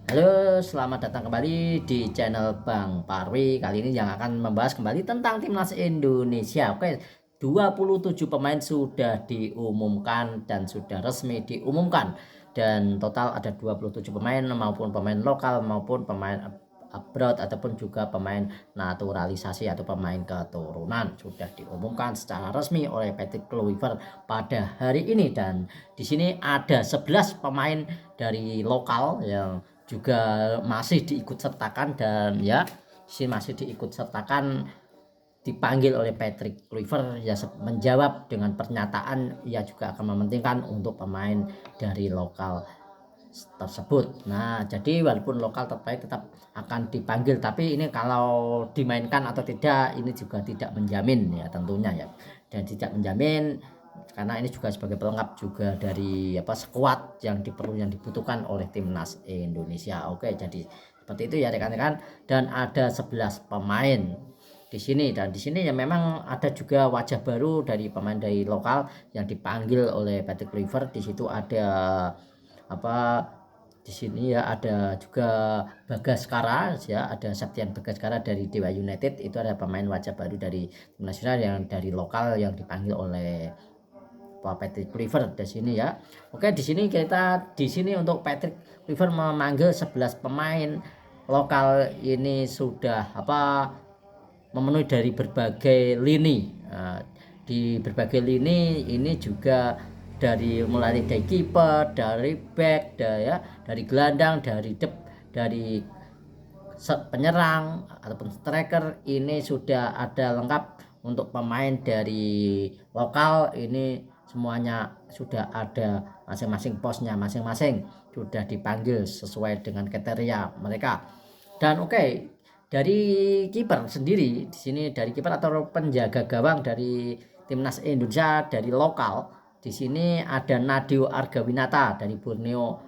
Halo, selamat datang kembali di channel Bang Parwi. Kali ini yang akan membahas kembali tentang timnas Indonesia. Oke, 27 pemain sudah diumumkan dan sudah resmi diumumkan. Dan total ada 27 pemain maupun pemain lokal maupun pemain abroad ataupun juga pemain naturalisasi atau pemain keturunan sudah diumumkan secara resmi oleh Patrick Kluivert pada hari ini. Dan di sini ada 11 pemain dari lokal yang juga masih diikut sertakan, dan ya masih diikut sertakan dipanggil oleh Patrick Kluivert ya, menjawab dengan pernyataan ia juga akan mementingkan untuk pemain dari lokal tersebut. Nah, jadi walaupun lokal terbaik tetap akan dipanggil, tapi ini kalau dimainkan atau tidak ini juga tidak menjamin ya tentunya ya, dan tidak menjamin karena ini juga sebagai pelengkap juga dari skuad yang dibutuhkan oleh timnas Indonesia. Oke, jadi seperti itu ya rekan-rekan, dan ada 11 pemain di sini, dan di sini ya memang ada juga wajah baru dari pemain dari lokal yang dipanggil oleh Patrick Kluivert. Di situ ada apa di sini ya ada juga Bagaskara ya, ada Septian Bagaskara dari Dewa United. Itu ada pemain wajah baru dari tim nasional yang dari lokal yang dipanggil oleh Patrick Kluivert di sini ya. Oke, di sini untuk Patrick Kluivert memanggil 11 pemain lokal ini sudah memenuhi dari berbagai lini. Nah, di berbagai lini ini juga dari mulai dari kiper, dari back, dari gelandang, dari penyerang ataupun striker, ini sudah ada lengkap untuk pemain dari lokal. Ini semuanya sudah ada masing-masing posnya, masing-masing sudah dipanggil sesuai dengan kriteria mereka. Dan oke, dari kiper sendiri di sini, dari kiper atau penjaga gawang dari timnas Indonesia dari lokal, di sini ada Nadeo Argawinata dari Borneo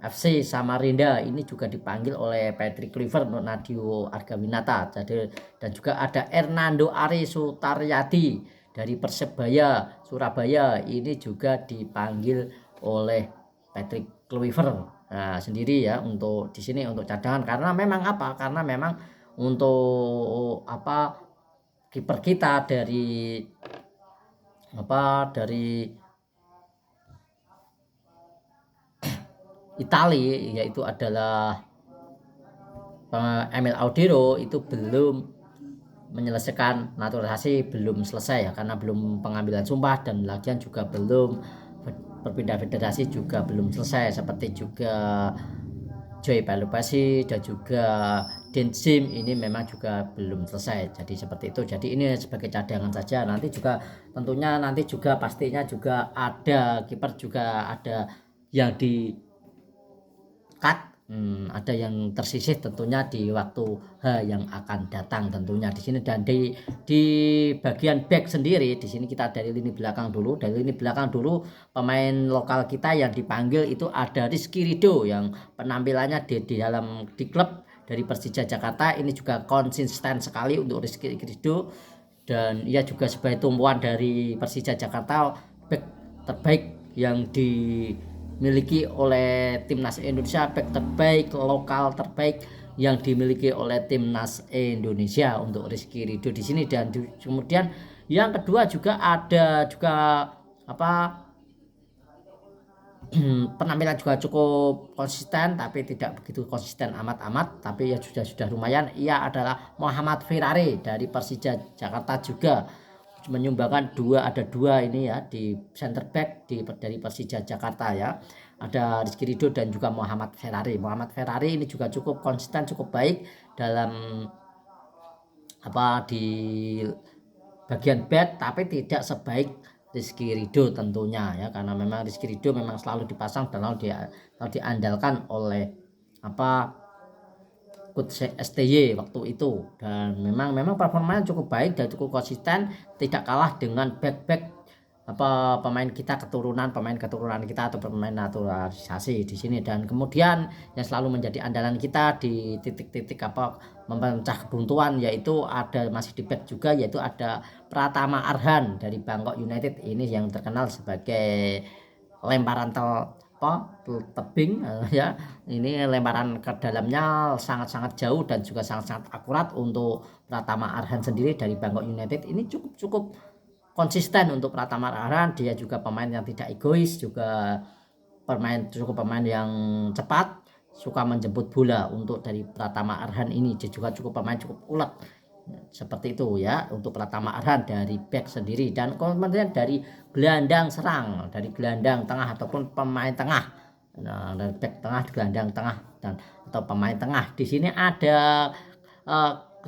FC Samarinda. Ini juga dipanggil oleh Patrick Kluivert untuk Nadeo Argawinata. Jadi, dan juga ada Hernando Ari Sutaryadi dari Persebaya Surabaya. Ini juga dipanggil oleh Patrick Kluivert sendiri ya, untuk di sini untuk cadangan, karena memang untuk kiper kita dari Itali, yaitu adalah Emil Audero, itu belum menyelesaikan naturalisasi, belum selesai ya, karena belum pengambilan sumpah, dan lagian juga belum berpindah federasi juga belum selesai, seperti juga Joy Palupasi dan juga Denzim ini memang juga belum selesai. Jadi seperti itu. Jadi ini sebagai cadangan saja. Nanti juga tentunya pastinya juga ada kiper juga ada yang di cut, ada yang tersisih tentunya di waktu yang akan datang tentunya di sini. Dan di bagian back sendiri di sini kita dari lini belakang dulu. Pemain lokal kita yang dipanggil itu ada Rizky Ridho, yang penampilannya di dalam klub dari Persija Jakarta ini juga konsisten sekali untuk Rizky Ridho, dan ia juga sebagai tumpuan dari Persija Jakarta, back terbaik yang dimiliki oleh timnas Indonesia, back terbaik lokal terbaik yang dimiliki oleh timnas Indonesia untuk Rizky Ridho di sini. Dan kemudian yang kedua juga ada penampilan juga cukup konsisten, tapi tidak begitu konsisten amat-amat, tapi ya sudah lumayan. Ia adalah Muhammad Ferrari dari Persija Jakarta, juga menyumbangkan ada dua ini ya di center back dari Persija Jakarta ya. Ada Rizky Ridho dan juga Muhammad Ferrari ini juga cukup konsisten, cukup baik dalam di bagian back, tapi tidak sebaik Rizky Ridho tentunya ya, karena memang Rizky Ridho memang selalu dipasang dan selalu diandalkan oleh Coach STY waktu itu. Dan memang performanya cukup baik dan cukup konsisten, tidak kalah dengan back pemain keturunan kita atau pemain naturalisasi di sini. Dan kemudian yang selalu menjadi andalan kita di titik-titik memecah kebuntuan, yaitu ada masih di back juga, yaitu ada Pratama Arhan dari Bangkok United. Ini yang terkenal sebagai lemparan tebing ya. Ini lemparan ke dalamnya sangat-sangat jauh dan juga sangat-sangat akurat untuk Pratama Arhan sendiri dari Bangkok United. Ini cukup konsisten untuk Pratama Arhan. Dia juga pemain yang tidak egois, juga pemain yang cepat, suka menjemput bola. Untuk dari Pratama Arhan ini dia juga pemain cukup ulet seperti itu ya untuk Pratama Arhan dari back sendiri. Dan kemudian dari gelandang serang, dari gelandang tengah ataupun pemain tengah, nah, dari back tengah, gelandang tengah dan atau pemain tengah, di sini ada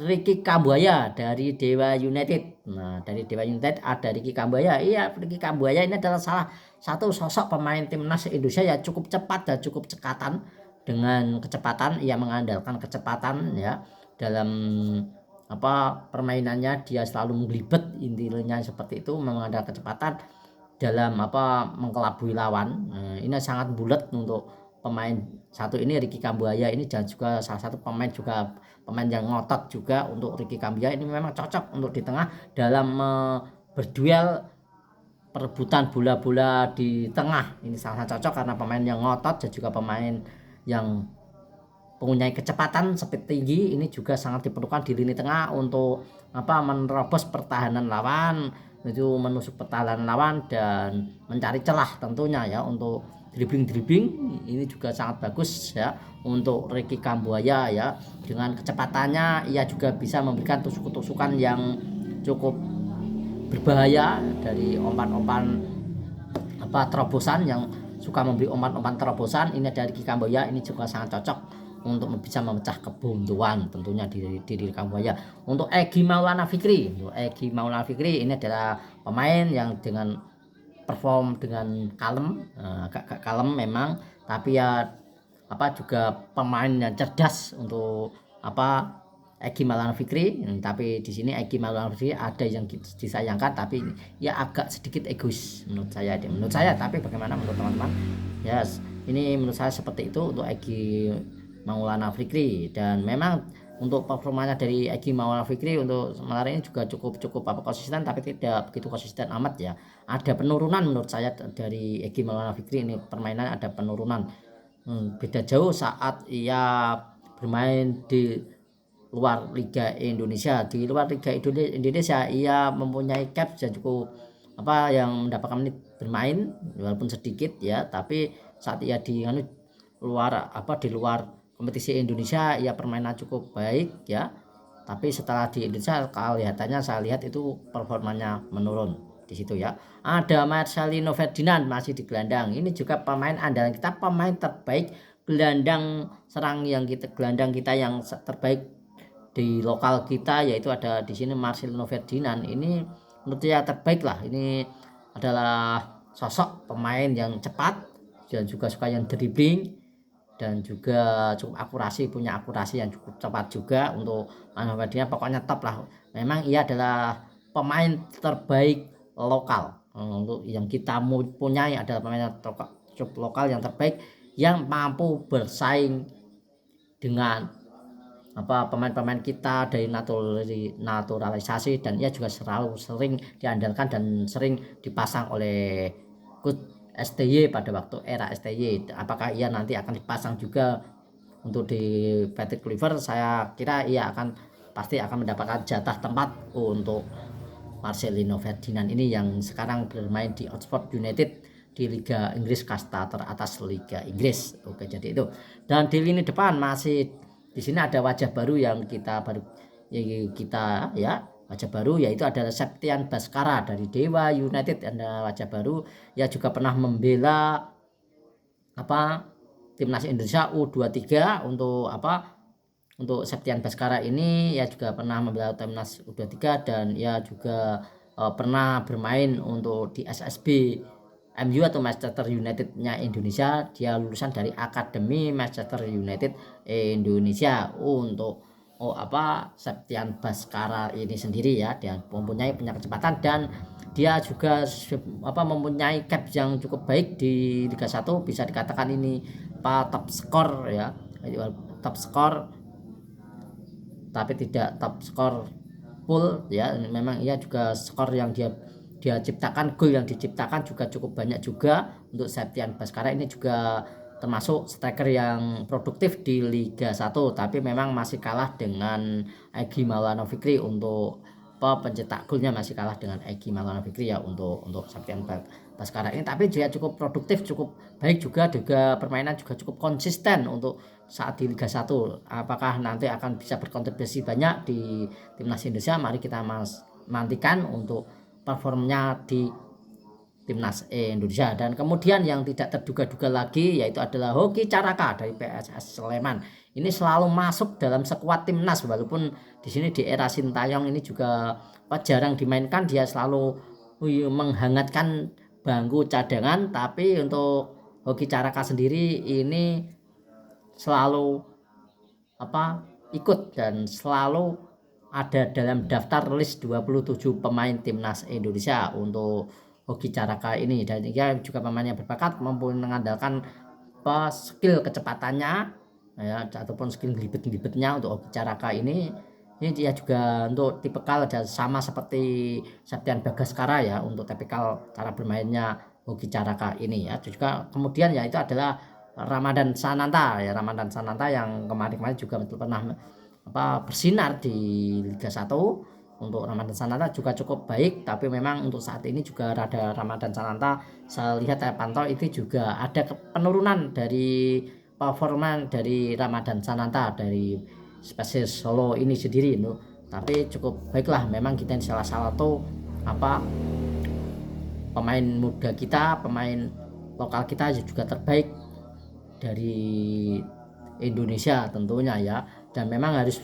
Ricky Kambuaya dari Dewa United. Nah, dari Dewa United ada Ricky Kambuaya. Iya, Ricky Kambuaya ini adalah salah satu sosok pemain timnas Indonesia yang cukup cepat dan cukup cekatan. Dengan kecepatan, ia mengandalkan kecepatan ya dalam permainannya. Dia selalu menglibet, intinya seperti itu, mengandalkan kecepatan dalam mengkelabui lawan. Nah, ini sangat bulat untuk pemain satu ini, Ricky Kambuaya ini, dan juga salah satu pemain yang ngotot juga untuk Ricky Kambuaya ini. Memang cocok untuk di tengah dalam berduel perebutan bola-bola di tengah. Ini sangat cocok karena pemain yang ngotot dan juga pemain yang mempunyai kecepatan, speed tinggi. Ini juga sangat diperlukan di lini tengah untuk menerobos pertahanan lawan, itu menusuk pertahanan lawan dan mencari celah tentunya ya. Untuk dribbling ini juga sangat bagus ya untuk Ricky Kambuaya ya. Dengan kecepatannya ia juga bisa memberikan tusuk-tusukan yang cukup berbahaya dari umpan-umpan terobosan, yang suka memberi umpan-umpan terobosan. Ini dari Ricky Kambuaya, ini juga sangat cocok untuk bisa memecah kebuntuan tentunya di diri Kambuaya. Untuk Egy Maulana Fikri, ini adalah pemain yang dengan perform dengan kalem, agak kalem memang, tapi ya juga pemain yang cerdas untuk Egy Maulana Fikri. Tapi di sini Egy Maulana Fikri ada yang disayangkan, tapi ya agak sedikit egois menurut saya. Tapi bagaimana menurut teman-teman? Yes, ini menurut saya seperti itu untuk Egy Maulana Fikri. Dan memang untuk performanya dari Egy Maulana Fikri untuk sementara ini juga cukup konsisten, tapi tidak begitu konsisten amat ya. Ada penurunan menurut saya dari Egy Maulana Fikri ini, permainan ada penurunan. Beda jauh saat ia bermain di luar Liga Indonesia. Di luar Liga Indonesia ia mempunyai cap dan cukup yang mendapatkan menit bermain walaupun sedikit ya, tapi saat ia di luar kompetisi Indonesia ia permainan cukup baik ya. Tapi setelah di Indonesia kelihatannya, saya lihat itu performanya menurun di situ ya. Ada Marcelino Ferdinand masih di gelandang. Ini juga pemain andalan kita, pemain terbaik gelandang kita yang terbaik di lokal kita, yaitu ada di sini Marcelino Ferdinand. Ini menurut saya terbaik lah. Ini adalah sosok pemain yang cepat dan juga suka yang dribbling dan juga cukup punya akurasi yang cukup cepat juga. Untuk Ferdinand pokoknya top lah. Memang ia adalah pemain terbaik lokal. Untuk yang kita punyai adalah pemain lokal yang terbaik, yang mampu bersaing dengan pemain-pemain kita dari naturalisasi. Dan ia juga selalu sering diandalkan dan sering dipasang oleh Coach STY pada waktu era STY. Apakah ia nanti akan dipasang juga untuk di Patrick Kluivert? Saya kira ia pasti akan mendapatkan jatah tempat untuk Marcelino Ferdinand ini, yang sekarang bermain di Oxford United di Liga Inggris, kasta teratas Liga Inggris. Oke, jadi itu. Dan di lini depan masih di sini ada wajah baru yang kita wajah baru, yaitu adalah Septian Baskara dari Dewa United. Ada wajah baru, ia juga pernah membela timnas Indonesia U23. Untuk Septian Baskara ini ia juga pernah membela timnas U23, dan ia juga pernah bermain untuk di SSB MU atau Manchester United-nya Indonesia. Dia lulusan dari Akademi Manchester United Indonesia. Untuk Septian Baskara ini sendiri ya, dia mempunyai kecepatan dan dia juga mempunyai cap yang cukup baik di Liga 1. Bisa dikatakan ini top skor ya, top skor, tapi tidak top skor full ya. Memang ia juga skor yang dia ciptakan, gol yang diciptakan juga cukup banyak juga untuk Septian Baskara ini juga termasuk striker yang produktif di Liga 1, tapi memang masih kalah dengan Egy Maulana Fikri untuk pencetak golnya, masih kalah dengan Egy Maulana Fikri ya untuk Septian Baskara ini. Tapi dia cukup produktif, cukup baik juga permainan juga cukup konsisten untuk saat di Liga 1. Apakah nanti akan bisa berkontribusi banyak di timnas Indonesia? Mari kita nantikan untuk performnya di timnas Indonesia. Dan kemudian yang tidak terduga-duga lagi yaitu adalah Hoki Caraka dari PSS Sleman. Ini selalu masuk dalam skuad timnas, walaupun di sini di era Sintayong ini juga jarang dimainkan, dia selalu menghangatkan bangku cadangan. Tapi untuk Hoki Caraka sendiri ini selalu ikut dan selalu ada dalam daftar list 27 pemain timnas Indonesia untuk Hoki Caraka ini. Dan dia juga pemain yang berbakat, mampu mengandalkan skill kecepatannya ya, ataupun skill gelibet-gelibetnya untuk Hoki Caraka ini dia juga untuk tipikal sama seperti Septian Bagaskara ya, untuk tipikal cara bermainnya Hoki Caraka ini ya. Juga kemudian ya itu adalah Ramadan Sananta ya, Ramadan Sananta yang kemarin-kemarin juga pernah bersinar di Liga 1. Untuk Ramadan Sananta juga cukup baik, tapi memang untuk saat ini juga rada Ramadan Sananta saya lihat, saya pantau itu juga ada penurunan dari performa dari Ramadan Sananta dari spesies Solo ini sendiri itu. Tapi cukup baiklah, memang kita salah satu pemain muda kita, pemain lokal kita juga terbaik dari Indonesia tentunya ya. Dan memang harus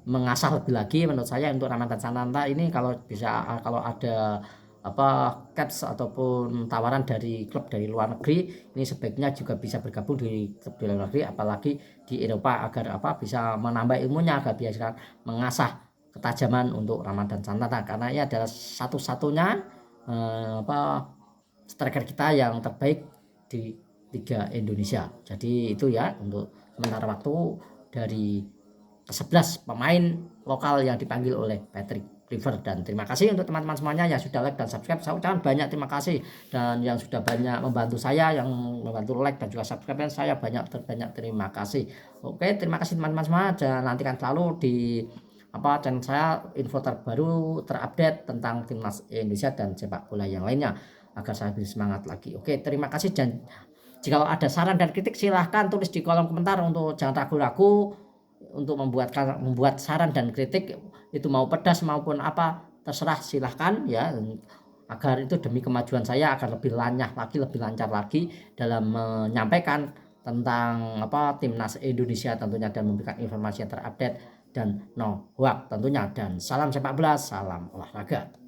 mengasah lebih lagi menurut saya untuk Ramadan Sananta ini. Kalau ada caps ataupun tawaran dari klub dari luar negeri, ini sebaiknya juga bisa bergabung di klub di luar negeri, apalagi di Eropa, agar bisa menambah ilmunya, agar bisa mengasah ketajaman untuk Ramadan Sananta, karena ini adalah satu-satunya striker kita yang terbaik di Liga Indonesia. Jadi itu ya untuk sementara waktu dari ke-11 pemain lokal yang dipanggil oleh Patrick Kluivert. Dan terima kasih untuk teman-teman semuanya yang sudah like dan subscribe. Saya ucapkan banyak terima kasih, dan yang sudah banyak membantu saya, yang membantu like dan juga subscribe, saya banyak terima kasih. Oke, terima kasih teman-teman semua, dan nantikan selalu di channel saya info terbaru terupdate tentang timnas Indonesia dan sepak bola yang lainnya, agar saya lebih semangat lagi. Oke, terima kasih, dan jika ada saran dan kritik silahkan tulis di kolom komentar. Untuk jangan ragu-ragu untuk membuat saran dan kritik, itu mau pedas maupun terserah, silahkan ya, agar itu demi kemajuan saya, agar lebih lancar lagi dalam menyampaikan tentang timnas Indonesia tentunya, dan memberikan informasi yang terupdate dan no hoax tentunya. Dan salam sepak bola, salam olahraga.